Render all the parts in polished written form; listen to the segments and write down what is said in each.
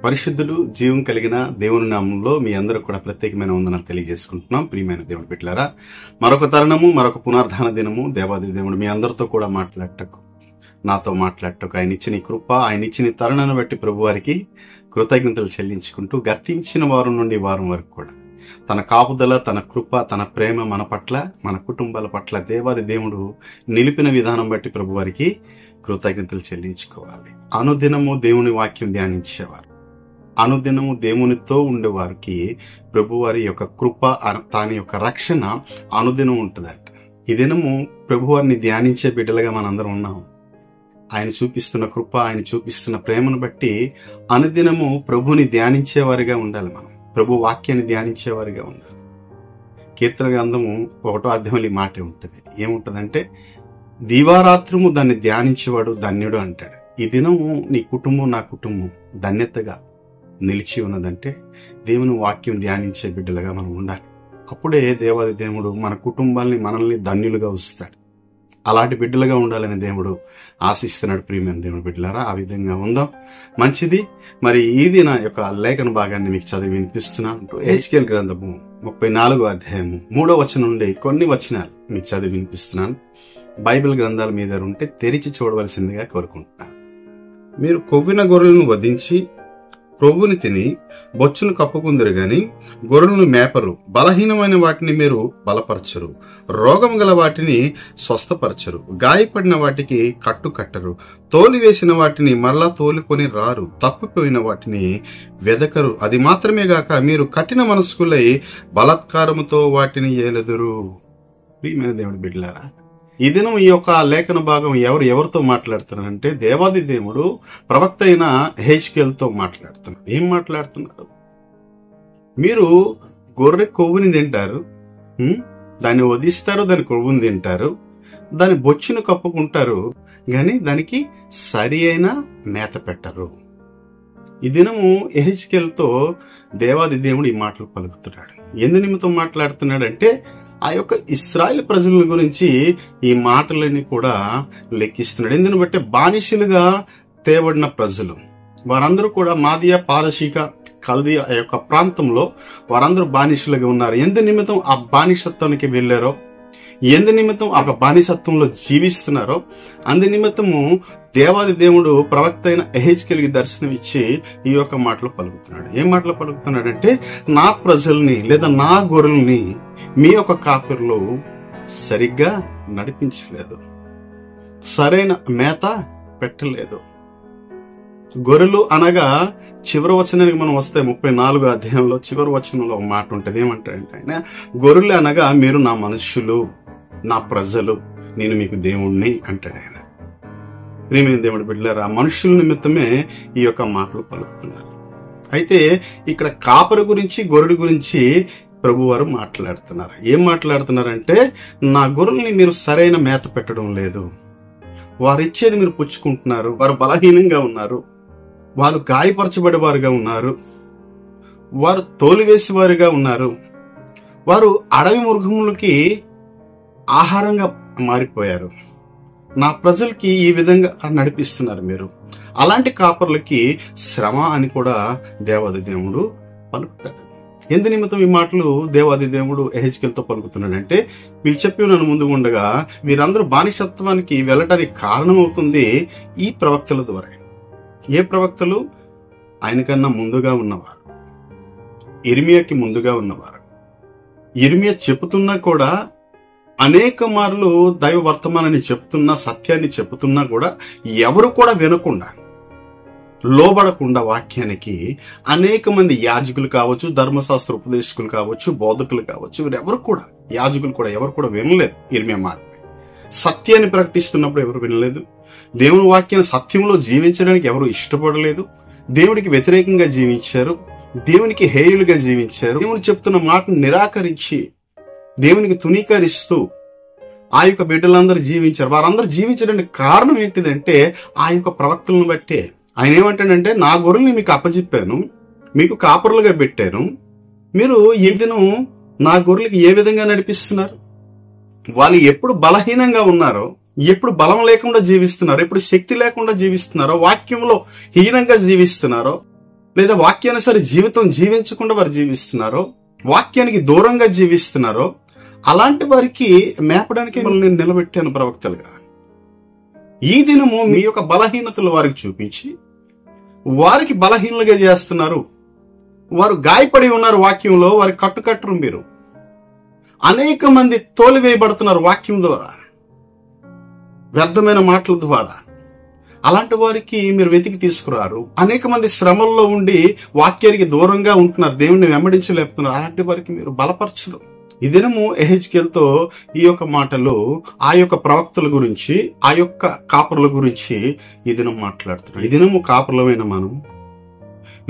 పరిశుద్ధుడు జీవం కలిగిన దేవుని నామంలో మీ అందరూ కూడా ప్రత్యేకమైన వందనాలు తెలియజేసుకుంటున్నాం. ప్రియమైన దేవుని బిడ్డలారా, మరొక తరుణము, మరొక పునర్ధాన దినము దేవాది దేవుడు మీ అందరితో కూడా మాట్లాడటకు, నాతో మాట్లాడటకు ఆయన ఇచ్చిన ఈ కృప, ఆయన ఇచ్చిన తరుణాన్ని బట్టి ప్రభు వారికి కృతజ్ఞతలు చెల్లించుకుంటూ గతించిన వారం నుండి వారం వరకు కూడా తన కాపుదల, తన కృప, తన ప్రేమ మన పట్ల, మన కుటుంబాల పట్ల దేవాది దేవుడు నిలిపిన విధానం బట్టి ప్రభు వారికి కృతజ్ఞతలు చెల్లించుకోవాలి. అనుదినము దేవుని వాక్యం ధ్యానించేవారు, అనుదినము దేవునితో ఉండేవారికి ప్రభువారి యొక్క కృప, తాని యొక్క రక్షణ అనుదినం ఉంటుందంట. ఈ దినము ప్రభువారిని ధ్యానించే బిడ్డలుగా మనందరం ఉన్నాం. ఆయన చూపిస్తున్న కృప, ఆయన చూపిస్తున్న ప్రేమను బట్టి అనుదినము ప్రభుని ధ్యానించేవారిగా ఉండాలి. మనం ప్రభు వాక్యాన్ని ధ్యానించేవారిగా ఉండాలి. కీర్తన గ్రంథము 1వ అధ్యాయంలో ఈ మాట ఉంటుంది. ఏముంటుందంటే, దీవారాత్రము దాన్ని ధ్యానించేవాడు ధన్యుడు అంటాడు. ఈ దినము నీ కుటుంబం, నా కుటుంబం ధన్యతగా నిలిచి ఉన్నదంటే దేవుని వాక్యం ధ్యానించే బిడ్డలుగా మనం ఉండాలి. అప్పుడే దేవాది దేవుడు మన కుటుంబాల్ని, మనల్ని ధన్యులుగా ఉంచుతాడు. అలాంటి బిడ్డలుగా ఉండాలని దేవుడు ఆశిస్తున్నాడు. ప్రియమైన దేవుని బిడ్డలారా, ఆ విధంగా ఉందాం. మంచిది. మరి ఈ దిన యొక్క లేఖన భాగాన్ని మీకు చదివి వినిపిస్తున్నాను. హెచ్కేల్ గ్రంథము 34వ అధ్యాయము 3వ వచనం నుండి కొన్ని వచనాలు మీకు చదివి వినిపిస్తున్నాను. బైబిల్ గ్రంథాల మీద ఉంటే తెరిచి చూడవలసిందిగా కోరుకుంటున్నాను. మీరు కొవ్విన గొర్రెలను వధించి ప్రభుని తిని బొచ్చును కప్పుకుందరు గాని గొర్రెలను మేపరు. బలహీనమైన వాటిని మీరు బలపరచరు. రోగం గల వాటిని స్వస్థపరచరు. గాయపడిన వాటికి కట్టు కట్టరు. తోలివేసిన వాటిని మరలా తోలుకొని రారు. తప్పిపోయిన వాటిని వెదకరు. అది మాత్రమే గాక మీరు కఠిన మనస్కులై బలాత్కారముతో వాటిని ఏలెదురు. ప్రియమైన దేవుడి బిడ్డలారా, ఈ దినం ఈ యొక్క లేఖన భాగం ఎవరితో మాట్లాడుతున్నారంటే, దేవాది దేవుడు ప్రవక్త అయిన హెచ్కేల్తో మాట్లాడుతున్నారు. ఏం మాట్లాడుతున్నారు? మీరు గొర్రె కొవ్వుని తింటారు, దాన్ని వధిస్తారు, దాని కొవ్వుని తింటారు, దాని బొచ్చును కప్పుకుంటారు, గాని దానికి సరి అయిన మేత పెట్టరు. ఈ దినము హెచ్కేల్తో దేవాది దేవుడు ఈ మాటలు పలుకుతున్నాడు. ఎందు నిమిత్తం మాట్లాడుతున్నాడంటే, ఆ యొక్క ఇశ్రాయేలు ప్రజల గురించి ఈ మాటలన్నీ కూడా లెక్కిస్తున్నాడు. ఎందుని బట్టి బానిసలుగా తేబడిన ప్రజలు వారందరూ కూడా మాదియా, పారసీక, కల్దీయ ఆ యొక్క ప్రాంతంలో వారందరూ బానిసలుగా ఉన్నారు. ఎందు నిమిత్తం ఆ బానిసత్వానికి వెళ్ళారో, ఎందు నిమిత్తం ఆ బానిసత్వంలో జీవిస్తున్నారో అందు నిమిత్తము దేవాది దేవుడు ప్రవక్త అయిన ఎహెజ్కేలుకి దర్శనం ఇచ్చి ఈ యొక్క మాటలు పలుకుతున్నాడు. ఏం మాటలు పలుకుతున్నాడంటే, నా ప్రజల్ని లేదా నా గొర్రెల్ని మీ యొక్క కాపరులు సరిగ్గా నడిపించలేదు, సరైన మేత పెట్టలేదు. గొర్రెలు అనగా చివరి వచనానికి మనం వస్తే 34వ అధ్యాయంలో చివరి వచనంలో ఒక మాట ఉంటుంది. ఏమంటాడంటే ఆయన, గొర్రెలు అనగా మీరు నా మనుష్యులు, నా ప్రజలు, నేను మీకు దేవుణ్ణి అంటాడు ఆయన. ప్రియమైన దేవుడి బిడ్డలారా, మనుషుల నిమిత్తమే ఈ యొక్క మాటలు పలుకుతున్నారు. అయితే ఇక్కడ కాపరి గురించి, గొర్రెల గురించి ప్రభువారు మాట్లాడుతున్నారు. ఏం మాట్లాడుతున్నారంటే, నా గొర్రెల్ని మీరు సరైన మేత పెట్టడం లేదు, వారు ఇచ్చేది మీరు పుచ్చుకుంటున్నారు, వారు బలహీనంగా ఉన్నారు, వారు గాయపరచబడేవారుగా ఉన్నారు, వారు తోలివేసేవారుగా ఉన్నారు, వారు అడవి మృగములకి ఆహారంగా మారిపోయారు. నా ప్రజలకి ఈ విధంగా నడిపిస్తున్నారు మీరు. అలాంటి కాపర్లకి శ్రమ అని కూడా దేవాది దేవుడు పలుకుతాడు. ఎందు నిమిత్తం ఈ మాటలు దేవాది దేవుడు ఎహెజ్కేలుతో పలుకుతున్నాడంటే, మీకు చెప్పి నన్ను ముందు ఉండగా వీరందరూ బానిసత్వానికి వెళ్ళటానికి కారణమవుతుంది ఈ ప్రవక్తల ద్వారా. ఏ ప్రవక్తలు? ఆయనకన్నా ముందుగా ఉన్నవారు, ఇర్మియాకి ముందుగా ఉన్నవారు. ఇర్మియా చెబుతున్నా కూడా, అనేక మార్లు దైవ వర్తమానాన్ని చెప్తున్నా, సత్యాన్ని చెబుతున్నా కూడా ఎవరు కూడా వినకుండా, లోబడకుండా వాక్యానికి అనేక మంది యాజకులు కావచ్చు, ధర్మశాస్త్ర ఉపదేశకులు కావచ్చు, బోధకులు కావచ్చు, వీరెవరు కూడా, యాజకులు కూడా ఎవరు కూడా వినలేదు ఇర్మియా మాట. సత్యాన్ని ప్రకటిస్తున్నప్పుడు ఎవరు వినలేదు. దేవుని వాక్యాన్ని సత్యంలో జీవించడానికి ఎవరు ఇష్టపడలేదు. దేవుడికి వ్యతిరేకంగా జీవించారు, దేవునికి హేయులుగా జీవించారు. దేవుడు చెప్తున్న మాటను నిరాకరించి దేవునికి తునీకరిస్తూ ఆ యొక్క బిడ్డలందరూ జీవించారు. వారందరూ జీవించడానికి కారణం ఏంటిదంటే, ఆ యొక్క ప్రవక్తలను బట్టే. ఆయన ఏమంటాడంటే, నా గొర్రెల్ని మీకు అప్పచెప్పాను, మీకు కాపరులుగా పెట్టాను, మీరు ఈ దినం నా గొర్రెలకి ఏ విధంగా నడిపిస్తున్నారు? వాళ్ళు ఎప్పుడు బలహీనంగా ఉన్నారో, ఎప్పుడు బలం లేకుండా జీవిస్తున్నారో, ఎప్పుడు శక్తి లేకుండా జీవిస్తున్నారో, వాక్యంలో హీనంగా జీవిస్తున్నారో, లేదా వాక్యానుసారి జీవితం జీవించకుండా వారు జీవిస్తున్నారో, వాక్యానికి దూరంగా జీవిస్తున్నారో, అలాంటి వారికి మేపడానికి నేను నిలబెట్టాను ప్రవక్తలుగా. ఈ దినము మీ యొక్క బలహీనతలు వారికి చూపించి వారికి బలహీనలుగా చేస్తున్నారు. వారు గాయపడి ఉన్నారు వాక్యంలో, వారికి కట్టుకట్టరు మీరు. అనేక మంది తోలివేయబడుతున్నారు వాక్యం ద్వారా, వ్యర్థమైన మాటల ద్వారా. అలాంటి వారికి మీరు వెతికి తీసుకురారు. అనేక మంది శ్రమల్లో ఉండి వాక్యానికి దూరంగా ఉంటున్నారు, దేవుణ్ణి వెంబడించలేపుతున్నారు. అలాంటి వారికి మీరు బలపరచరు. ఈ దినము ఎహెజ్కేలుతో ఈ యొక్క మాటలు ఆ యొక్క ప్రవక్తల గురించి, ఆ యొక్క కాపరుల గురించి ఈ దినం మాట్లాడుతున్నారు. ఈ దినము కాపరులమైన మనము,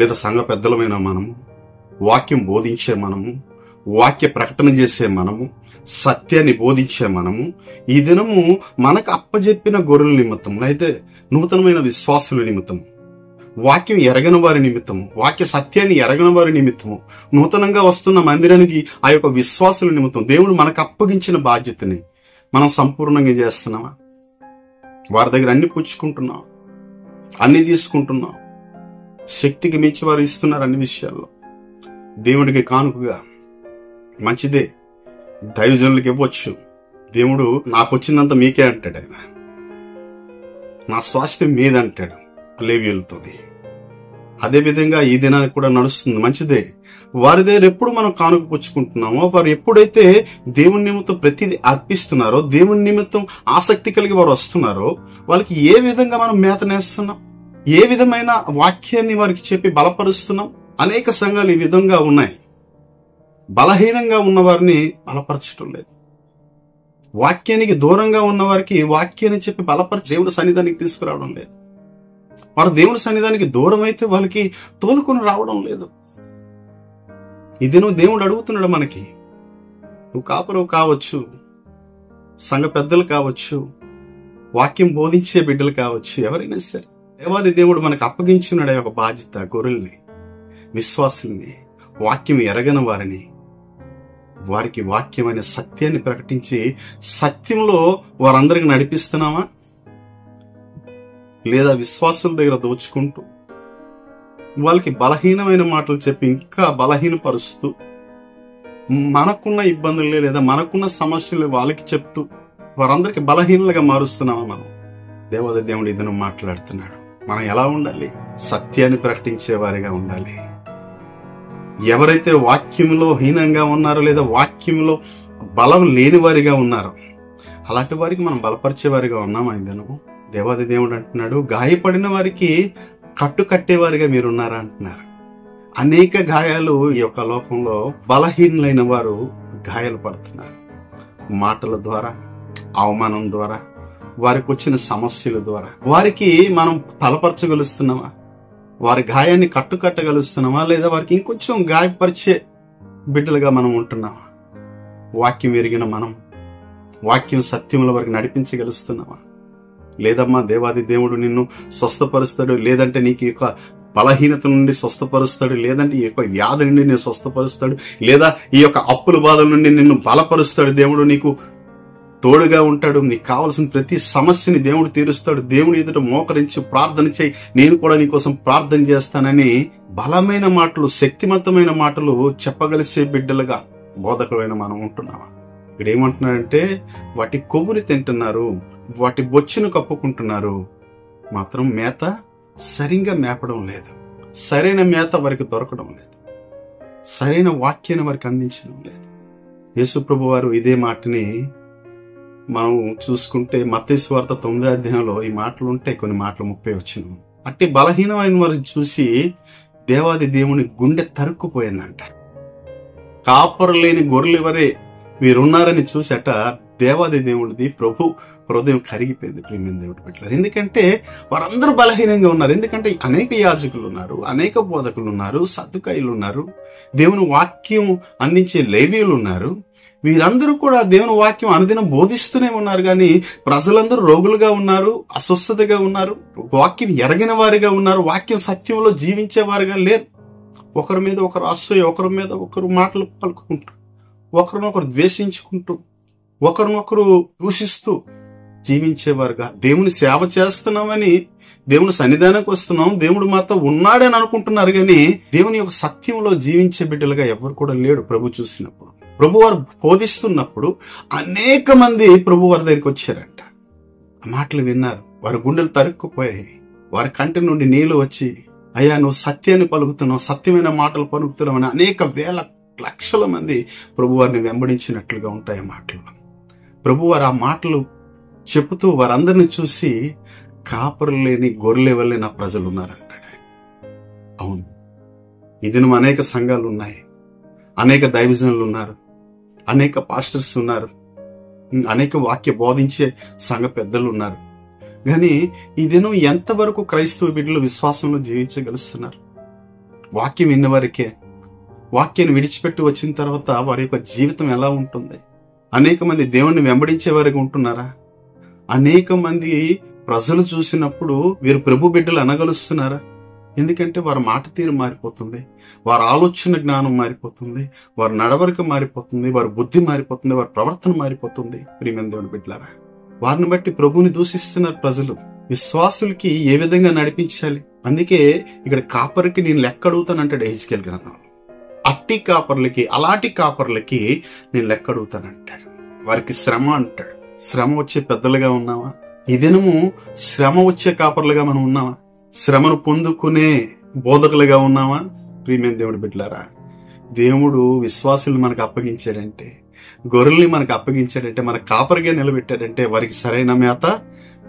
లేదా సంఘ పెద్దలమైన మనము, వాక్యం బోధించే మనము, వాక్య ప్రకటన చేసే మనము, సత్యాన్ని బోధించే మనము, ఈ దినము మనకు అప్పజెప్పిన గొర్రెల నిమిత్తం, అయితే నూతనమైన విశ్వాసుల నిమిత్తం, వాక్యం ఎరగని వారి నిమిత్తము, వాక్య సత్యాన్ని ఎరగని వారి నిమిత్తము, నూతనంగా వస్తున్న మందిరానికి ఆ యొక్క విశ్వాసుల నిమిత్తం దేవుడు మనకు అప్పగించిన బాధ్యతని మనం సంపూర్ణంగా చేస్తున్నామా? వారి దగ్గర అన్ని పుచ్చుకుంటున్నాం, అన్ని తీసుకుంటున్నాం. శక్తికి మించి వారు ఇస్తున్నారు అన్ని విషయాల్లో. దేవుడికి కానుకగా మంచిదే, దైవజనులకు ఇవ్వచ్చు. దేవుడు నాకు వచ్చినంత మీకే అంటాడు, ఆయన నా స్వాస్థ్యం మీదంటాడు లేవీయులతో. అదేవిధంగా ఈ దినానికి కూడా నడుస్తుంది, మంచిదే. వారి దగ్గర ఎప్పుడు మనం కానుక పుచ్చుకుంటున్నామో, వారు ఎప్పుడైతే దేవుని నిమిత్తం ప్రతిదీ అర్పిస్తున్నారో, దేవుని నిమిత్తం ఆసక్తి కలిగి వారు వస్తున్నారో, వాళ్ళకి ఏ విధంగా మనం మేతనేస్తున్నాం, ఏ విధమైన వాక్యాన్ని వారికి చెప్పి బలపరుస్తున్నాం. అనేక సంఘాలు ఈ విధంగా ఉన్నాయి. బలహీనంగా ఉన్న వారిని బలపరచడం లేదు. వాక్యానికి దూరంగా ఉన్న వారికి వాక్యాన్ని చెప్పి బలపరిచి దేవుడి సన్నిధానికి తీసుకురావడం లేదు. వారు దేవుడి సన్నిధానికి దూరం అయితే వాళ్ళకి తోలుకొని రావడం లేదు. ఇదేనో దేవుడు అడుగుతున్నాడు మనకి. నువ్వు కాపురవు కావచ్చు, సంఘ పెద్దలు కావచ్చు, వాక్యం బోధించే బిడ్డలు కావచ్చు, ఎవరైనా సరే, దేవాది దేవుడు మనకు అప్పగించున్నాడు ఒక బాధ్యత. గొర్రెల్ని, విశ్వాసుల్ని, వాక్యం ఎరగని వారిని, వారికి వాక్యం అనే సత్యాన్ని ప్రకటించి సత్యంలో వారందరికి నడిపిస్తున్నామా? లేదా విశ్వాసుల దగ్గర దోచుకుంటూ వాళ్ళకి బలహీనమైన మాటలు చెప్పి ఇంకా బలహీనపరుస్తూ, మనకున్న ఇబ్బందులే లేదా మనకున్న సమస్యలు వాళ్ళకి చెప్తూ వారందరికి బలహీనలుగా మారుస్తున్నామా మనం? దేవాది దేవుడు ఇదను మాట్లాడుతున్నాడు. మనం ఎలా ఉండాలి? సత్యాన్ని ప్రకటించే వారిగా ఉండాలి. ఎవరైతే వాక్యంలో హీనంగా ఉన్నారో, లేదా వాక్యంలో బలం లేని వారిగా ఉన్నారో, అలాంటి వారికి మనం బలపరిచేవారిగా ఉన్నామా? ఇదను దేవాది దేవుడు అంటున్నాడు, గాయపడిన వారికి కట్టు కట్టేవారిగా మీరున్నారా అంటున్నారు. అనేక గాయాలు ఈ యొక్క లోకంలో బలహీనులైన వారు గాయాలు పడుతున్నారు. మాటల ద్వారా, అవమానం ద్వారా, వారికి వచ్చిన సమస్యల ద్వారా వారికి మనం బలపరచగలుస్తున్నామా? వారి గాయాన్ని కట్టుకట్టగలుస్తున్నామా? లేదా వారికి ఇంకొంచెం గాయపరిచే బిడ్డలుగా మనం ఉంటున్నామా? వాక్యం ఎరిగిన మనం వాక్యం సత్యంలో వారికి నడిపించగలుస్తున్నామా? లేదమ్మా, దేవాది దేవుడు నిన్ను స్వస్థపరుస్తాడు, లేదంటే నీకు యొక్క బలహీనత నుండి స్వస్థపరుస్తాడు, లేదంటే ఈ యొక్క వ్యాధి నుండి నేను స్వస్థపరుస్తాడు, లేదా ఈ యొక్క అప్పుల బాధల నుండి నిన్ను బలపరుస్తాడు. దేవుడు నీకు తోడుగా ఉంటాడు. నీకు కావలసిన ప్రతి సమస్యని దేవుడు తీరుస్తాడు. దేవుని ఎదుట మోకరించి ప్రార్థన చేయి, నేను కూడా నీకోసం ప్రార్థన చేస్తానని బలమైన మాటలు, శక్తివంతమైన మాటలు చెప్పగలిసే బిడ్డలుగా బోధకులైన మనం ఉంటున్నామా? ఇక్కడ ఏమంటున్నాడంటే, వాటి కొవ్వుని తింటున్నారు, వాటి బొచ్చును కప్పుకుంటున్నారు, మాత్రం మేత సరిగ్గా మేపడం లేదు. సరైన మేత వారికి దొరకడం లేదు. సరైన వాక్యాన్ని వారికి అందించడం లేదు. యేసు ప్రభు వారు ఇదే మాటని మనం చూసుకుంటే మత్తయి సువార్త 9వ అధ్యాయంలో ఈ మాటలు ఉంటాయి. కొన్ని మాటలు 30 వచ్చిన అట్టి బలహీనమైన వారిని చూసి దేవాది దేవుని గుండె తరుక్కుపోయిందంట. కాపరు లేని గొర్రెలు వరే వీరున్నారని చూసట దేవాది దేవుడిది ప్రభు హృదయం కరిగిపోయింది. ప్రియమైన దేవుడి బిడ్డలారా, ఎందుకంటే వారందరూ బలహీనంగా ఉన్నారు. ఎందుకంటే అనేక యాజకులు ఉన్నారు, అనేక బోధకులు ఉన్నారు, సద్దుకాయులు ఉన్నారు, దేవుని వాక్యం అందించే లేవీయులు ఉన్నారు. వీరందరూ కూడా దేవుని వాక్యం అనుదినం బోధిస్తూనే ఉన్నారు. కానీ ప్రజలందరూ రోగులుగా ఉన్నారు, అస్వస్థతగా ఉన్నారు, వాక్యం ఎరగిన వారిగా ఉన్నారు, వాక్యం సత్యంలో జీవించే వారిగా లేరు. ఒకరి మీద ఒకరు అసూయ, ఒకరి మీద ఒకరు మాటలు పలుకుంటూ, ఒకరినొకరు ద్వేషించుకుంటూ, ఒకరినొకరు దూషిస్తూ జీవించేవారుగా, దేవుని సేవ చేస్తున్నామని దేవుని సన్నిధానానికి వస్తున్నాం, దేవుడు మాతో ఉన్నాడని అనుకుంటున్నారు, కానీ దేవుని యొక్క సత్యంలో జీవించే బిడ్డలుగా ఎవరు కూడా లేడు. ప్రభు చూసినప్పుడు, ప్రభు వారు బోధిస్తున్నప్పుడు అనేక మంది ప్రభు వారి దగ్గరికి వచ్చారంట. ఆ మాటలు విన్నారు, వారి గుండెలు తరుక్కుపోయాయి, వారి కంటి నుండి నీళ్లు వచ్చి, అయ్యా నువ్వు సత్యాన్ని పలుకుతున్నావు, సత్యమైన మాటలు పలుకుతున్నావు అని అనేక వేల లక్షల మంది ప్రభు వారిని వెంబడించినట్లుగా ఉంటాయి ఆ మాటలు. ప్రభు వారు ఆ మాటలు చెబుతూ వారందరిని చూసి, కాపరులు లేని గొర్రెల వల్లే నా ప్రజలు ఉన్నారంటాడు. అవును, ఇది అనేక సంఘాలు ఉన్నాయి, అనేక దైవజనులు ఉన్నారు, అనేక పాస్టర్స్ ఉన్నారు, అనేక వాక్య బోధించే సంఘ పెద్దలు ఉన్నారు. కానీ ఈ దినం ఎంతవరకు క్రైస్తవ బిడ్డలు విశ్వాసంలో జీవించగలుస్తున్నారు? వాక్యం విన్నవారికే. వాక్యాన్ని విడిచిపెట్టి వచ్చిన తర్వాత వారి యొక్క జీవితం ఎలా ఉంటుంది? అనేక మంది దేవుణ్ణి వెంబడించే వారికి ఉంటున్నారా? అనేక మంది ప్రజలు చూసినప్పుడు వీరు ప్రభు బిడ్డలు అనగలుస్తున్నారా? ఎందుకంటే వారి మాట తీరు మారిపోతుంది, వారి ఆలోచన జ్ఞానం మారిపోతుంది, వారి నడవడిక మారిపోతుంది, వారి బుద్ధి మారిపోతుంది, వారి ప్రవర్తన మారిపోతుంది. ప్రియమైన దేవుని బిడ్డలారా, వారిని బట్టి ప్రభుని దూషిస్తున్నారు ప్రజలు. విశ్వాసులకి ఏ విధంగా నడిపించాలి? అందుకే ఇక్కడ కాపరికి నేను లెక్క అడుగుతానంటాడు హెజ్కేలు గ్రంథంలో. అట్టి కాపర్లకి, అలాంటి కాపర్లకి నేను లెక్క అడుగుతానంటాడు. వారికి శ్రమ అంటాడు. శ్రమ వచ్చే పెద్దలుగా ఉన్నావా? ఈ దినము శ్రమ వచ్చే కాపర్లుగా మనం ఉన్నావా? శ్రమను పొందుకునే బోధకులుగా ఉన్నావా? ప్రియమైన దేవుడి బిడ్డలారా, దేవుడు విశ్వాసులు మనకు అప్పగించాడంటే, గొర్రెల్ని మనకు అప్పగించాడంటే, మన కాపరిగా నిలబెట్టాడంటే వారికి సరైన మేత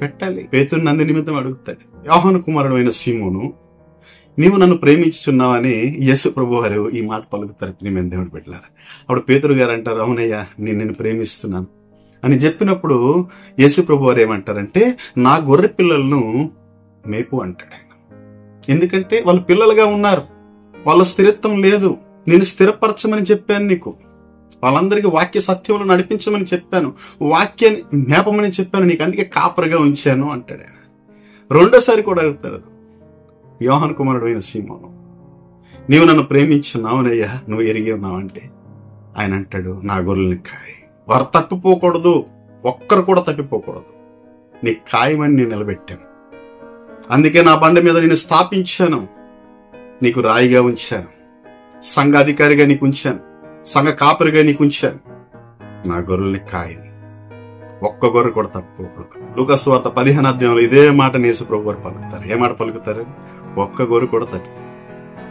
పెట్టాలి. పేతురు నంది నిమిత్తం అడుగుతాడు, యోహాను కుమారుడు అయిన సీమోను, నీవు నన్ను ప్రేమించుచున్నావని యేసు ప్రభు వారు ఈ మాట పలుకుతారు. ప్రియమైన దేవుడి బిడ్డలారా, అప్పుడు పేతురు గారు అంటారు, అవునయ్యా నేను నిన్ను ప్రేమిస్తున్నాను అని చెప్పినప్పుడు యేసు ప్రభు వారు ఏమంటారంటే, నా గొర్రె పిల్లలను మేపు అంటాడు ఆయన. ఎందుకంటే వాళ్ళు పిల్లలుగా ఉన్నారు, వాళ్ళ స్థిరత్వం లేదు. నేను స్థిరపరచమని చెప్పాను నీకు, వాళ్ళందరికీ వాక్య సత్యంలో నడిపించమని చెప్పాను, వాక్యాన్ని మేపమని చెప్పాను నీకు, అందుకే కాపరిగా ఉంచాను అంటాడు ఆయన. రెండోసారి కూడా అడుగుతాడు యోహాను కుమారుడు అయిన సీమోను, నీవు నన్ను ప్రేమించున్నావునయ్యా, నువ్వు ఎరిగి ఉన్నావంటే ఆయన అంటాడు, నా గొర్రెల్ని కాయి. వారు తప్పిపోకూడదు, ఒక్కరు కూడా తప్పిపోకూడదు, నీ ఖాయమని నేను నిలబెట్టాను. అందుకే నా బండ మీద నేను స్థాపించాను, నీకు రాయిగా ఉంచాను, సంఘ అధికారిగా నీకు ఉంచాను, సంఘ కాపరిగా నీకు ఉంచాను. నా గొర్రెల్ని కాయని, ఒక్క గొర్రె కూడా తప్పిపోకూడదు. లూకాసు వార్త 15వ అధ్యాయంలో ఇదే మాట యేసు ప్రభు వారు పలుకుతారు. ఏ మాట పలుకుతారు? ఒక్క గొర్రె కూడా తప్పి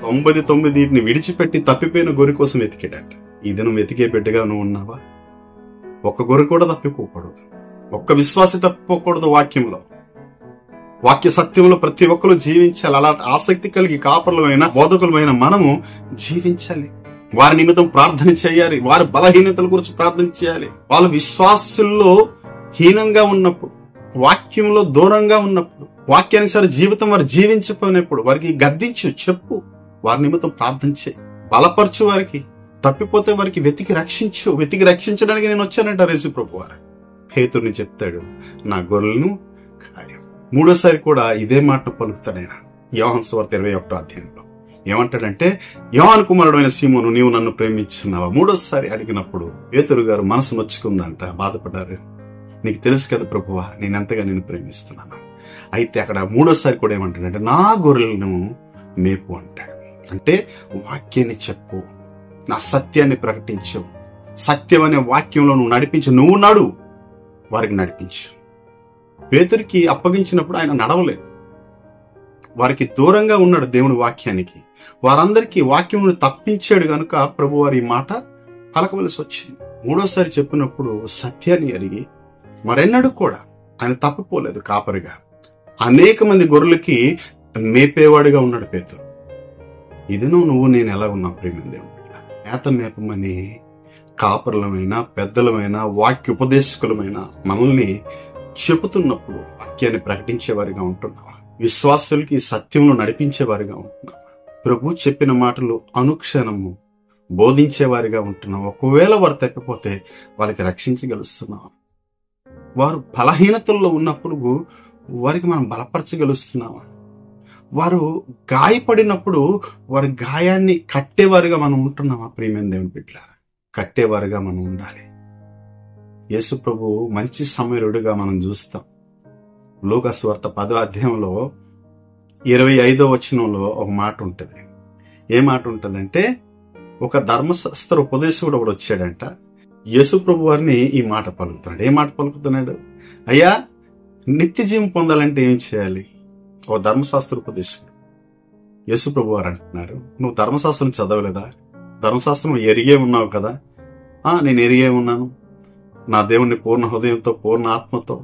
99 విడిచిపెట్టి తప్పిపోయిన గొర్రె కోసం వెతికాడట. ఈ దినం వెతికే బిడ్డగా నువ్వు ఉన్నావా? ఒక్క గొర్రె కూడా తప్పిపోకూడదు, ఒక్క విశ్వాసి తప్పిపోకూడదు. వాక్యంలో, వాక్య సత్యంలో ప్రతి ఒక్కరు జీవించాలి. అలాంటి ఆసక్తి కలిగి కాపరులమైన బోధకులమైన మనము జీవించాలి. వారి నిమిత్తం ప్రార్థన చేయాలి, వారి బలహీనతల గురించి ప్రార్థన చేయాలి. వాళ్ళ విశ్వాసుల్లో హీనంగా ఉన్నప్పుడు, వాక్యంలో దూరంగా ఉన్నప్పుడు, వాక్యానుసార జీవితం వారు జీవించకపోయినప్పుడు వారికి గద్దించు, చెప్పు, వారి నిమిత్తం ప్రార్థన చేయి, బలపరచు. వారికి తప్పిపోతే వారికి వెతికి రక్షించు. వెతికి రక్షించడానికి నేను వచ్చానంటారు యేసు ప్రభు వారు. పేతురుని చెప్తాడు, నా గొర్రెలను కాయ. మూడోసారి కూడా ఇదే మాట పలుకుతాడు ఆయన యోహాను సువార్త 21వ అధ్యాయంలో. ఏమంటాడంటే, యోహాను కుమారుడు అయిన సీమోను, నీవు నన్ను ప్రేమించున్నావా? మూడోసారి అడిగినప్పుడు పేతురు గారు మనసు నొచ్చుకుందంట, బాధపడ్డారు. నీకు తెలుసు కదా ప్రభువా, నేనెంతగా నిన్ను ప్రేమిస్తున్నాను. అయితే అక్కడ మూడోసారి కూడా ఏమంటాడంటే, నా గొర్రెలను మేపు అంటాడు. అంటే వాక్యాన్ని చెప్పు, నా సత్యాన్ని ప్రకటించు, సత్యం అనే వాక్యంలో నువ్వు నడిపించు, నువ్వు నడు, వారికి నడిపించు. పేతురికి అప్పగించినప్పుడు ఆయన నడవలేదు, వారికి దూరంగా ఉన్నాడు దేవుని వాక్యానికి. వారందరికీ వాక్యం తప్పించాడు గనుక ప్రభు వారి మాట పలకవలసి వచ్చింది. మూడోసారి చెప్పినప్పుడు సత్యాన్ని ఎరిగి మరెన్నడూ కూడా ఆయన తప్పిపోలేదు. కాపరిగా అనేక మంది గొర్రెలకి మేపేవాడిగా ఉన్నాడు పేతురు. ఇదినో నువ్వు నేను ఎలా ఉన్నాం ప్రేమ దేవుడు? మేత మేపమని కాపరులమైన, పెద్దలమైన, వాక్య ఉపదేశకులమైన మనల్ని చెబుతున్నప్పుడు వాక్యాన్ని ప్రకటించేవారిగా ఉంటున్నావా? విశ్వాసులకి సత్యంలో నడిపించేవారిగా ఉంటున్నావా? ప్రభు చెప్పిన మాటలు అనుక్షణము బోధించేవారిగా ఉంటున్నావా? ఒకవేళ వారు తప్పిపోతే వాళ్ళకి రక్షించగలుస్తున్నావా? వారు బలహీనతల్లో ఉన్నప్పుడు వారికి మనం బలపరచగలుస్తున్నావా? వారు గాయపడినప్పుడు వారి గాయాన్ని కట్టేవారుగా మనం ఉంటున్నామా? ప్రియమైన దేవుని బిడ్డలారా, కట్టేవారుగా మనం ఉండాలి. యేసు ప్రభు మంచి సమరుడుగా మనం చూస్తాం. లూకా సువార్త 10వ అధ్యాయంలో 25వ వచనంలో ఒక మాట ఉంటుంది. ఏ మాట ఉంటుందంటే, ఒక ధర్మశాస్త్ర ఉపదేశకుడు ఒకడు వచ్చాడంట. యేసు ప్రభు వారిని ఈ మాట పలుకుతున్నాడు. ఏ మాట పలుకుతున్నాడు? అయ్యా, నిత్య జీవం పొందాలంటే ఏం చేయాలి? ఒక ధర్మశాస్త్ర ఉపదేశకుడు యేసు ప్రభు వారు అంటున్నారు, నువ్వు ధర్మశాస్త్రం చదవలేదా? ధర్మశాస్త్రం ఎరిగే ఉన్నావు కదా. నేను ఎరిగే ఉన్నాను. నా దేవుణ్ణి పూర్ణ హృదయంతో, పూర్ణ ఆత్మతో,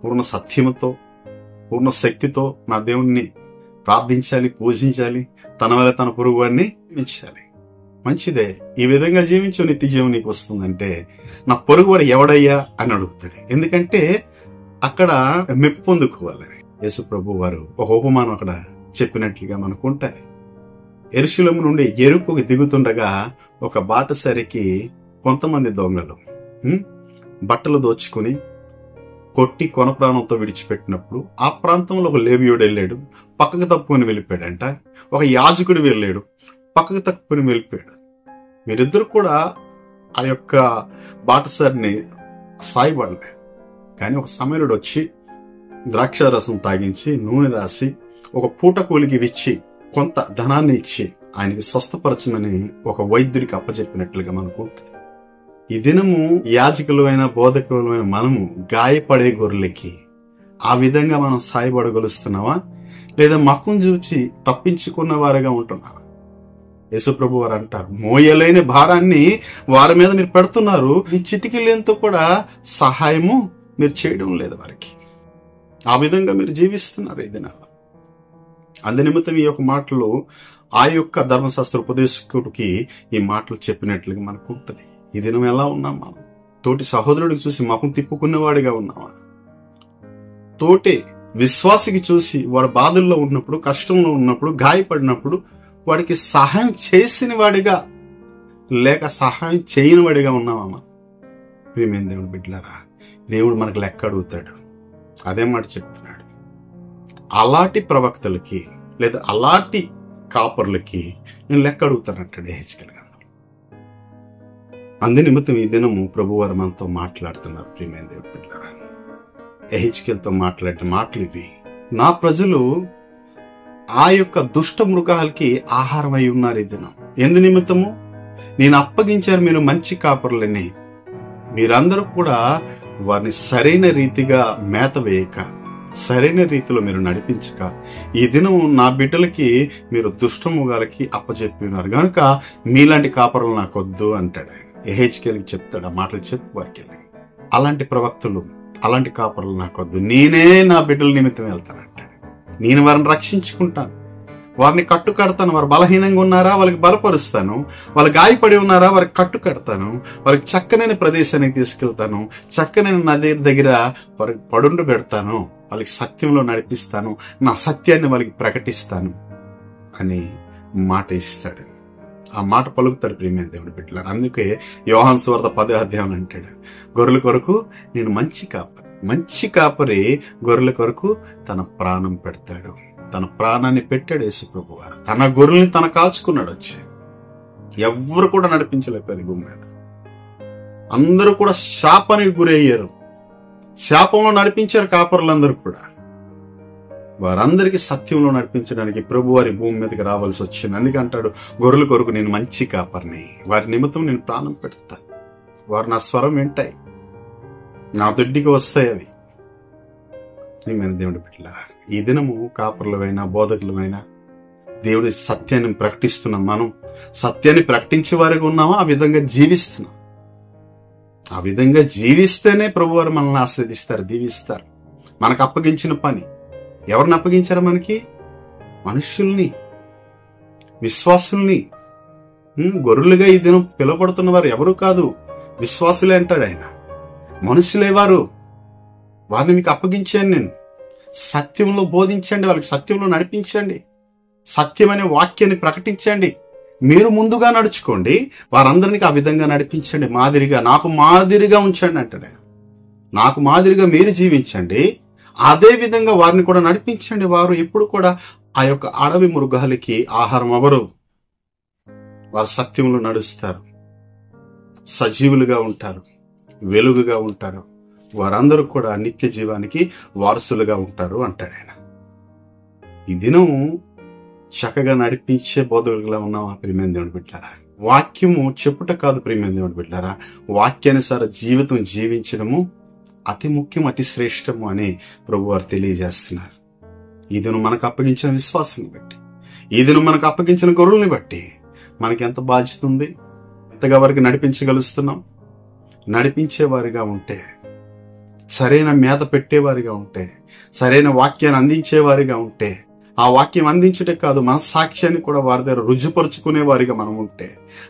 పూర్ణ సత్యముతో, పూర్ణ శక్తితో నా దేవుణ్ణి ప్రార్థించాలి, పూజించాలి, తన వల్ల తన పొరుగు వాడిని మించాలి. మంచిదే, ఈ విధంగా జీవించు, నిత్య జీవం నీకు వస్తుందంటే నా పొరుగువాడు ఎవడయ్యా అని అడుగుతాడు. ఎందుకంటే అక్కడ మెప్పు పొందుకోవాలని యేసు ప్రభు వారు ఒక ఉపమానం అక్కడ చెప్పినట్లుగా మనకు ఉంటాయి. యెరూషలేము నుండి యెరికోకు దిగుతుండగా ఒక బాటసారికి కొంతమంది దొంగలు బట్టలు దోచుకుని కొట్టి కొన ప్రాణంతో విడిచిపెట్టినప్పుడు ఆ ప్రాంతంలో ఒక లేవీయుడు వెళ్ళాడు, పక్కకు తప్పుకొని వెళ్ళిపోయాడంట. ఒక యాజకుడు వెళ్ళాడు, పక్కకు తప్పుకొని వెళ్ళిపోయాడు. వీరిద్దరు కూడా ఆ యొక్క బాటసారిని సాయపడలేదు. కానీ ఒక సమరుడు వచ్చి ద్రాక్షారసం తాగించి నూనె రాసి ఒక పూట కూలికి ఇచ్చి కొంత ధనాన్ని ఇచ్చి ఆయనకి స్వస్థపరచమని ఒక వైద్యుడికి అప్పచెప్పినట్లుగా మనకు ఉంటుంది. ఈ దినము యాజకులమైన బోధకులమైన మనము గాయపడే గొర్రెలకి ఆ విధంగా మనం సాయపడగలుస్తున్నావా, లేదా మక్కును చూచి తప్పించుకున్న వారిగా ఉంటున్నావా? యేసు ప్రభు వారు అంటారు, మోయలేని భారాన్ని వారి మీద మీరు పెడుతున్నారు, ఈ చిటికీలతో కూడా సహాయము మీరు చేయడం లేదు వారికి. ఆ విధంగా మీరు జీవిస్తున్నారు ఈ దినాలు. అందునిమిత్తం ఈ యొక్క మాటలు ఆ యొక్క ధర్మశాస్త్ర ఉపదేశకుడికి ఈ మాటలు చెప్పినట్లుగా మనకు ఉంటుంది. ఈ దినం ఎలా ఉన్నాం మనం? తోటి సహోదరుడికి చూసి ముఖం తిప్పుకునేవాడిగా ఉన్నామా? తోటి విశ్వాసికి చూసి వాడు బాధల్లో ఉన్నప్పుడు, కష్టంలో ఉన్నప్పుడు, గాయపడినప్పుడు వాడికి సహాయం చేసిన వాడిగా లేక సహాయం చేయని వాడిగా ఉన్నామా? ప్రియమైన దేవుడు బిడ్డలారా, దేవుడు మనకు లెక్క అడుగుతాడు. అదే మాట చెప్తున్నాడు. అలాంటి ప్రవక్తలకి లేదా అలాంటి కాపర్లకి నేను లెక్క అడుగుతానంటాడు యెహెజ్కేలు గ్రంథం. అందు నిమిత్తం ఈ దినము ప్రభువారు మనతో మాట్లాడుతున్నారు. ప్రియమైన దేవుడు బిడ్డలారా, యెహెజ్కేలుతో మాట్లాడిన మాటలు ఇవి. నా ప్రజలు ఆ యొక్క దుష్ట మృగాలకి ఆహారం అయి ఉన్నారు ఈ దినం. ఎందు నిమిత్తము? నేను అప్పగించారు మీరు మంచి కాపర్లని, మీరందరూ కూడా వారిని సరైన రీతిగా మేత వేయక, సరైన రీతిలో మీరు నడిపించక, ఈ దినం నా బిడ్డలకి మీరు దుష్టముగాలకి అప్పచెప్పి ఉన్నారు గనుక మీలాంటి కాపరులు నాకు వద్దు అంటాడు. యెహెజ్కేలుకి చెప్తాడు ఆ మాటలు చెప్పు వారికి వెళ్ళి, అలాంటి ప్రవక్తలు, అలాంటి కాపరులు నాకు వద్దు, నేనే నా బిడ్డల నిమిత్తం వెళ్తానంటాడు. నేను వారిని రక్షించుకుంటాను, వారిని కట్టు కడతాను. వారు బలహీనంగా ఉన్నారా వాళ్ళకి బలపరుస్తాను, వాళ్ళు గాయపడి ఉన్నారా వారికి కట్టు కడతాను, వారికి చక్కనైన ప్రదేశానికి తీసుకెళ్తాను, చక్కనైన నది దగ్గర వారికి పడుండు పెడతాను, వాళ్ళకి సత్యంలో నడిపిస్తాను, నా సత్యాన్ని వాళ్ళకి ప్రకటిస్తాను అని మాట ఇస్తాడు. ఆ మాట పలుకుతాడు ప్రియమైన దేవుని బిడ్డలారా. అందుకే యోహాను సువార్త 10వ అధ్యాయం అంటాడు, గొర్రెల కొరకు నేను మంచి కాపరి, మంచి కాపరి గొర్రెల కొరకు తన ప్రాణం పెడతాడు. తన ప్రాణాన్ని పెట్టాడు యేసు ప్రభు వారు. తన గొర్రెల్ని తన కాల్చుకున్నాడు వచ్చి. ఎవ్వరు కూడా నడిపించలేకపోయారు భూమి మీద. అందరూ కూడా శాపానికి గురయ్యారు. శాపంలో నడిపించారు కాపరులందరూ కూడా. వారందరికీ సత్యంలో నడిపించడానికి ప్రభు వారి భూమి మీదకి రావాల్సి వచ్చింది. అందుకే అంటాడు, గొర్రెల కొరకు నేను మంచి కాపరిని, వారి నిమిత్తం నేను ప్రాణం పెడతా. వారు నా స్వరం వింటాయి, నా దొడ్డికి వస్తాయి అవి. దేవుడి బిడ్డలారా, ఈ దినము కాపరులమైనా బోధకులమైనా దేవుడి సత్యాన్ని ప్రకటిస్తున్నాం. మనం సత్యాన్ని ప్రకటించే వారిగా ఉన్నామా? ఆ విధంగా జీవిస్తున్నాం. ఆ విధంగా జీవిస్తేనే ప్రభువారు మనల్ని ఆశీర్వదిస్తారు, దీవిస్తారు. మనకు అప్పగించిన పని ఎవరిని అప్పగించారు? మనకి మనుష్యుల్ని, విశ్వాసుల్ని. గొర్రెలుగా ఈ దినం పిలువబడుతున్న వారు ఎవరు కాదు, విశ్వాసులే అంటాడు ఆయన. మనుషులే వారు, వారిని మీకు అప్పగించాను నేను. సత్యంలో బోధించండి, వాళ్ళకి సత్యంలో నడిపించండి, సత్యమనే వాక్యాన్ని ప్రకటించండి. మీరు ముందుగా నడుచుకోండి, వారందరినీ ఆ విధంగా నడిపించండి. మాదిరిగా, నాకు మాదిరిగా ఉంచండి అంటాడు. నాకు మాదిరిగా మీరు జీవించండి, అదే విధంగా వారిని కూడా నడిపించండి. వారు ఎప్పుడు కూడా ఆ యొక్క అడవి మృగాలకి ఆహారం అవ్వరు. వారు సత్యంలో నడుస్తారు, సజీవులుగా ఉంటారు, వెలుగుగా ఉంటారు. వారందరూ కూడా నిత్య జీవానికి వారసులుగా ఉంటారు అంటాడు ఆయన. ఈ దినం చక్కగా నడిపించే బోధకులుగా ఉన్నాం ప్రియమైన దేవుని బిడ్డలారా. వాక్యము చెప్పుట కాదు ప్రియమైన దేవుని బిడ్డలారా, వాక్యానుసార జీవితం జీవించడము అతి ముఖ్యం, అతి శ్రేష్టము అని ప్రభువారు తెలియజేస్తున్నారు. ఈ దినం మనకు అప్పగించిన విశ్వాసాన్ని బట్టి, ఈ దినం మనకు అప్పగించిన గొర్రెల్ని బట్టి మనకి ఎంత బాధ్యత ఉంది, ఎంతగా వారికి నడిపించగలుస్తున్నాం. నడిపించేవారిగా ఉంటే, సరైన మేత పెట్టేవారిగా ఉంటే, సరైన వాక్యాన్ని అందించేవారిగా ఉంటే, ఆ వాక్యం అందించుటే కాదు మన సాక్ష్యాన్ని కూడా వారి దగ్గర రుజుపరుచుకునే వారిగా మనం ఉంటే,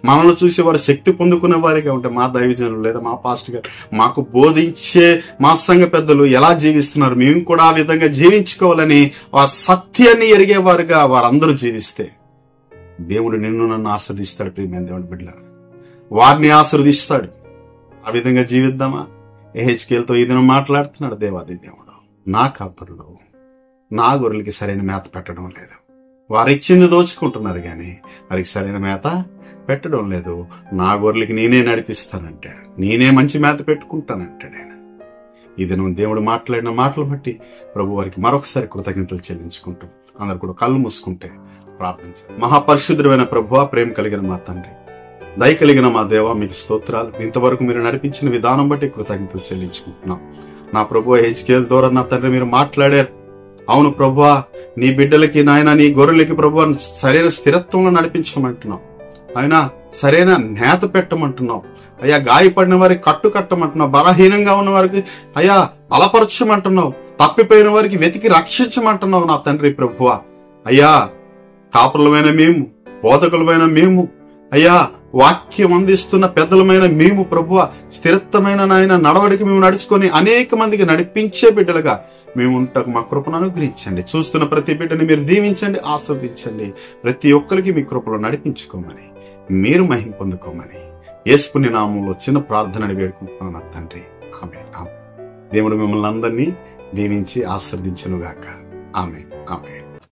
మనల్ని చూసి వారు శక్తి పొందుకునే వారిగా ఉంటే, మా దైవజనులు లేదా మా పాస్టర్ గారు మాకు బోధించే మా సంఘ పెద్దలు ఎలా జీవిస్తున్నారు, మేము కూడా ఆ విధంగా జీవించుకోవాలని ఆ సత్యాన్ని ఎరిగేవారుగా వారందరూ జీవిస్తే దేవుడు నిన్ను నన్ను ఆశీర్వదిస్తాడు. ప్రియమైన దేవుని బిడ్డలారా, వారిని ఆశీర్వదిస్తాడు. ఆ విధంగా జీవిద్దామా? ఎహెచ్కేల్తో ఈ దినం మాట్లాడుతున్నాడు దేవాది దేవుడు. నా కాపరులు నా గొర్రెలకి సరైన మేత పెట్టడం లేదు. వారు ఇచ్చింది దోచుకుంటున్నారు కానీ వారికి సరైన మేత పెట్టడం లేదు. నా గొర్రెలకి నేనే నడిపిస్తానంటాడు, నేనే మంచి మేత పెట్టుకుంటానంటాడు ఆయన. ఈ దినం దేవుడు మాట్లాడిన మాటలు బట్టి ప్రభు వారికి మరొకసారి కృతజ్ఞతలు చెల్లించుకుంటాం. అందరు కూడా కళ్ళు మూసుకుంటే ప్రార్థించాలి. మహాపరిశుద్ధమైన ప్రభువా, ప్రేమ కలిగిన మా తండ్రి, దయ కలిగిన మా దేవ, మీకు స్తోత్రాలు. ఇంతవరకు మీరు నడిపించిన విధానం బట్టి కృతజ్ఞతలు చెల్లించుకుంటున్నాం. నా ప్రభు హెచ్కేల్ ద్వారా నా తండ్రి మీరు మాట్లాడారు. అవును ప్రభువా, నీ బిడ్డలకి నాయన, నీ గొర్రెలకి ప్రభువా సరైన స్థిరత్వంలో నడిపించమంటున్నావు. ఆయన సరైన నేత పెట్టమంటున్నావు అయ్యా. గాయపడిన వారికి కట్టు కట్టమంటున్నావు, బలహీనంగా ఉన్న వారికి అయ్యా బలపరచమంటున్నావు, తప్పిపోయిన వారికి వెతికి రక్షించమంటున్నావు నా తండ్రి ప్రభువా. అయ్యా, కాపురలమైన మేము, బోధకులమైన మేము, అయ్యా వాక్యం అందిస్తున్న పెద్దలమైన మేము ప్రభువా, స్థిరత్వమైన నాయన నడవడికి మేము నడుచుకొని అనేక మందికి నడిపించే బిడ్డలుగా మేము ఉంటాకు మా కృపను అనుగ్రహించండి. చూస్తున్న ప్రతి బిడ్డని మీరు దీవించండి, ఆశీర్వదించండి. ప్రతి ఒక్కరికి మీ కృపలో నడిపించుకోమని, మీరు మహిమ పొందుకోమని యేసు పుణ్య నామంలో చిన్న ప్రార్థనని వేడుకుంటున్నాను నా తండ్రి. ఆమేన్. దేవుడు మిమ్మల్ని అందరినీ దీవించి ఆశీర్వదించును గాక. ఆమేన్. ఆమేన్.